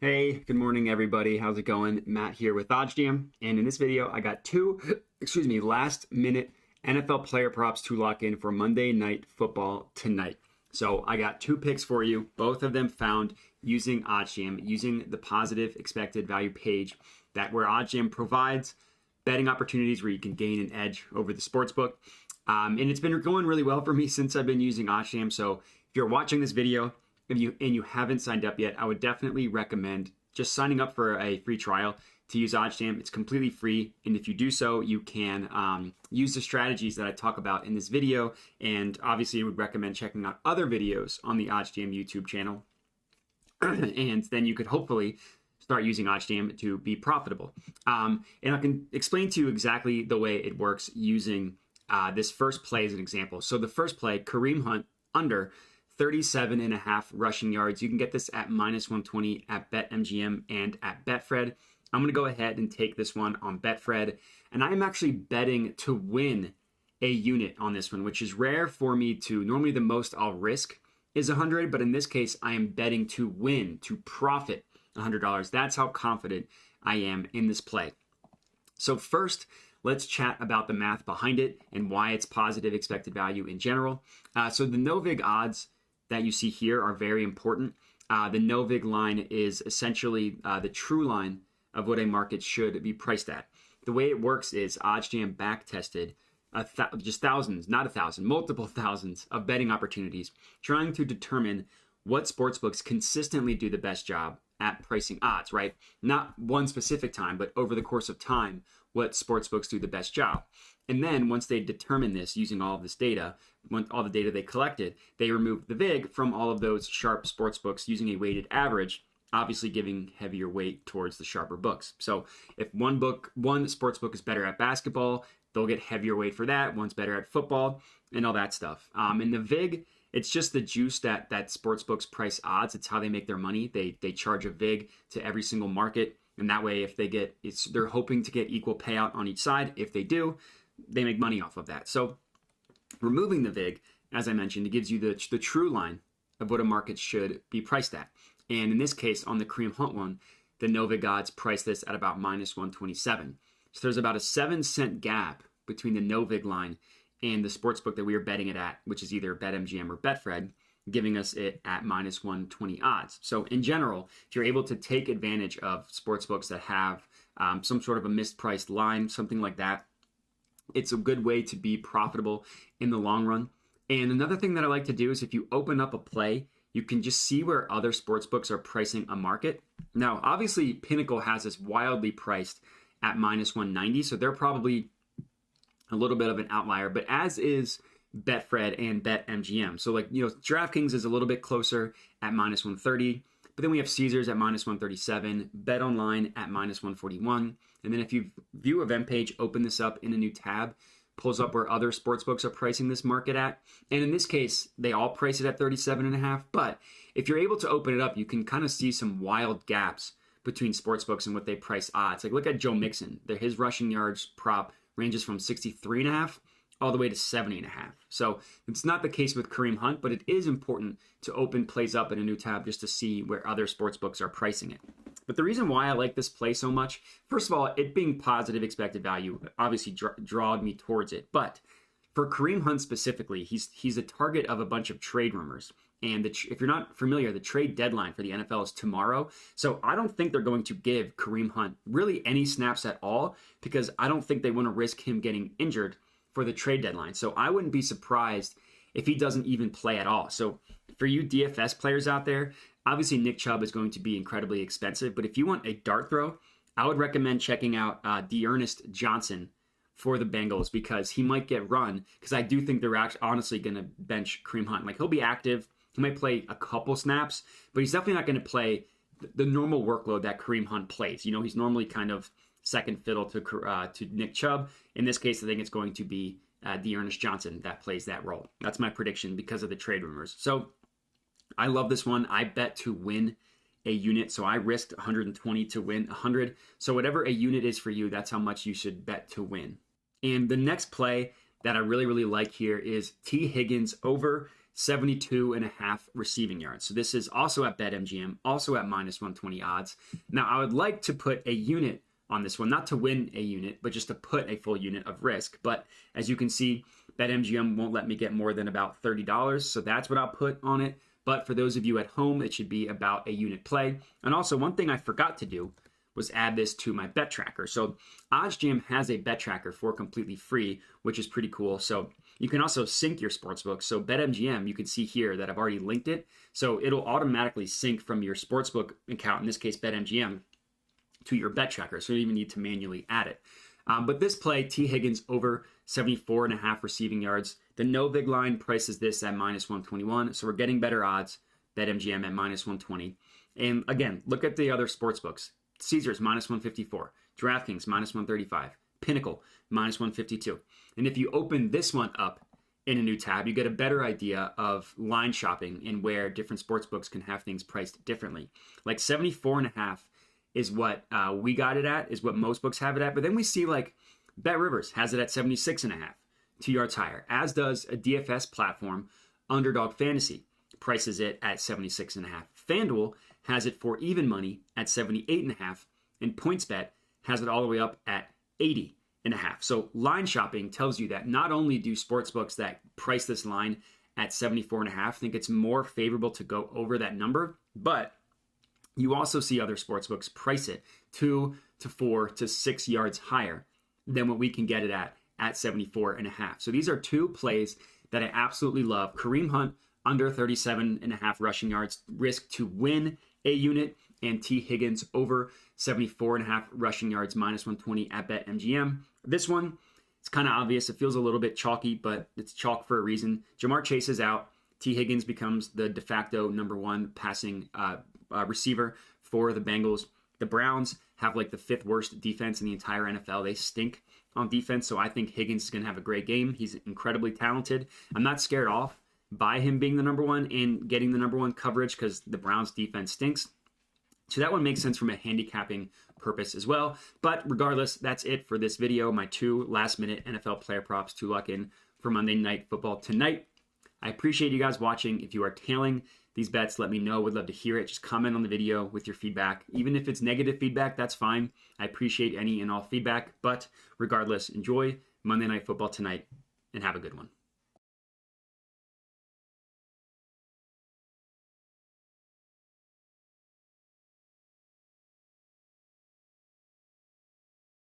Hey, good morning, everybody. How's it going? Matt here with OddsJam. And in this video, I got two, last minute NFL player props to lock in for Monday Night Football tonight. So I got two picks for you, both of them found using OddsJam, using the positive expected value page where OddsJam provides betting opportunities where you can gain an edge over the sportsbook. And it's been going really well for me since I've been using OddsJam. So if you're watching this video, and you haven't signed up yet, I would definitely recommend just signing up for a free trial to use OddsJam. It's completely free, and if you do so, you can use the strategies that I talk about in this video, and obviously I would recommend checking out other videos on the OddsJam YouTube channel, and then you could hopefully start using OddsJam to be profitable. And I can explain to you exactly the way it works using this first play as an example. So the first play, Kareem Hunt under 37.5 rushing yards. You can get this at -120 at BetMGM and at Betfred. I'm going to go ahead and take this one on Betfred. And I'm actually betting to win a unit on this one, which is rare for me to. Normally the most I'll risk is 100, but in this case, I am betting to win, to profit $100. That's how confident I am in this play. So first, let's chat about the math behind it and why it's positive expected value in general. So the no-vig odds that you see here are very important. The no-vig line is essentially the true line of what a market should be priced at. The way it works is OddsJam back-tested just thousands, not 1,000, multiple thousands of betting opportunities, trying to determine what sportsbooks consistently do the best job at pricing odds, right? Not one specific time, but over the course of time, what sportsbooks do the best job. And then once they determine this using all of this data, all the data they collected, they removed the VIG from all of those sharp sportsbooks using a weighted average, obviously giving heavier weight towards the sharper books. So if one sportsbook is better at basketball, they'll get heavier weight for that. One's better at football and all that stuff. And the VIG, it's just the juice that sportsbooks price odds. It's how they make their money. They charge a VIG to every single market. And that way, if they're hoping to get equal payout on each side. If they do, they make money off of that. So removing the VIG, as I mentioned, it gives you the true line of what a market should be priced at. And in this case, on the Kareem Hunt one, the no-vig odds price this at about -127. So there's about a 7-cent gap between the no-vig line and the sportsbook that we are betting it at, which is either BetMGM or Betfred, giving us it at -120 odds. So in general, if you're able to take advantage of sportsbooks that have some sort of a mispriced line, something like that, it's a good way to be profitable in the long run. And another thing that I like to do is if you open up a play, you can just see where other sportsbooks are pricing a market. Now, obviously, Pinnacle has this wildly priced at -190, so they're probably a little bit of an outlier, but as is Betfred and BetMGM. So DraftKings is a little bit closer at -130, but then we have Caesars at -137, BetOnline at -141. And then if you view event page, open this up in a new tab, pulls up where other sportsbooks are pricing this market at. And in this case, they all price it at 37.5. But if you're able to open it up, you can kind of see some wild gaps between sportsbooks and what they price odds. Like look at Joe Mixon. His rushing yards prop ranges from 63.5 all the way to 70.5. So it's not the case with Kareem Hunt, but it is important to open plays up in a new tab just to see where other sportsbooks are pricing it. But the reason why I like this play so much, first of all, it being positive expected value obviously drawed me towards it. But for Kareem Hunt specifically, he's a target of a bunch of trade rumors. And if you're not familiar, the trade deadline for the NFL is tomorrow. So I don't think they're going to give Kareem Hunt really any snaps at all because I don't think they want to risk him getting injured for the trade deadline. So I wouldn't be surprised if he doesn't even play at all. So for you DFS players out there, obviously Nick Chubb is going to be incredibly expensive, but if you want a dart throw, I would recommend checking out D'Ernest Johnson for the Bengals because he might get run because I do think they're actually honestly going to bench Kareem Hunt. Like he'll be active. He might play a couple snaps, but he's definitely not going to play the normal workload that Kareem Hunt plays. He's normally kind of second fiddle to Nick Chubb. In this case, I think it's going to be D'Ernest Johnson that plays that role. That's my prediction because of the trade rumors. So I love this one. I bet to win a unit. So I risked 120 to win 100. So whatever a unit is for you, that's how much you should bet to win. And the next play that I really, really like here is T. Higgins over 72.5 receiving yards. So this is also at BetMGM, also at minus 120 odds. Now, I would like to put a unit on this one, not to win a unit, but just to put a full unit of risk. But as you can see, BetMGM won't let me get more than about $30. So that's what I'll put on it. But for those of you at home, it should be about a unit play. And also, one thing I forgot to do was add this to my bet tracker. So OddsJam has a bet tracker for completely free, which is pretty cool. So you can also sync your sportsbook. So BetMGM, you can see here that I've already linked it. So it'll automatically sync from your sportsbook account, in this case BetMGM, to your bet tracker. So you don't even need to manually add it. But this play, T. Higgins over 74.5 receiving yards. The no big line prices this at minus 121. So we're getting better odds. BetMGM at minus 120. And again, look at the other sports books. Caesars minus 154. DraftKings minus 135. Pinnacle minus 152. And if you open this one up in a new tab, you get a better idea of line shopping and where different sports books can have things priced differently. Like 74.5 is what we got it at, is what most books have it at. But then we see like Bet Rivers has it at 76.5, 2 yards higher, as does a DFS platform, Underdog Fantasy, prices it at 76.5. FanDuel has it for even money at 78.5, and PointsBet has it all the way up at 80.5. So line shopping tells you that not only do sportsbooks that price this line at 74.5 think it's more favorable to go over that number, but you also see other sportsbooks price it 2 to 4 to 6 yards higher than what we can get it at 74.5. So these are two plays that I absolutely love. Kareem Hunt under 37.5 rushing yards, risk to win a unit, and T. Higgins over 74.5 rushing yards, minus 120 at BetMGM. This one, it's kind of obvious. It feels a little bit chalky, but it's chalk for a reason. Jamar Chase is out. T. Higgins becomes the de facto number one passing receiver for the Bengals. The Browns have like the 5th worst defense in the entire NFL. They stink on defense, so I think Higgins is going to have a great game. He's incredibly talented. I'm not scared off by him being the number one and getting the number one coverage because the Browns defense stinks. So that one makes sense from a handicapping purpose as well. But regardless, that's it for this video. My 2 last-minute NFL player props to lock in for Monday Night Football tonight. I appreciate you guys watching. If you are tailing these bets, let me know. Would love to hear it. Just comment on the video with your feedback. Even if it's negative feedback, that's fine. I appreciate any and all feedback. But regardless, enjoy Monday Night Football tonight and have a good one.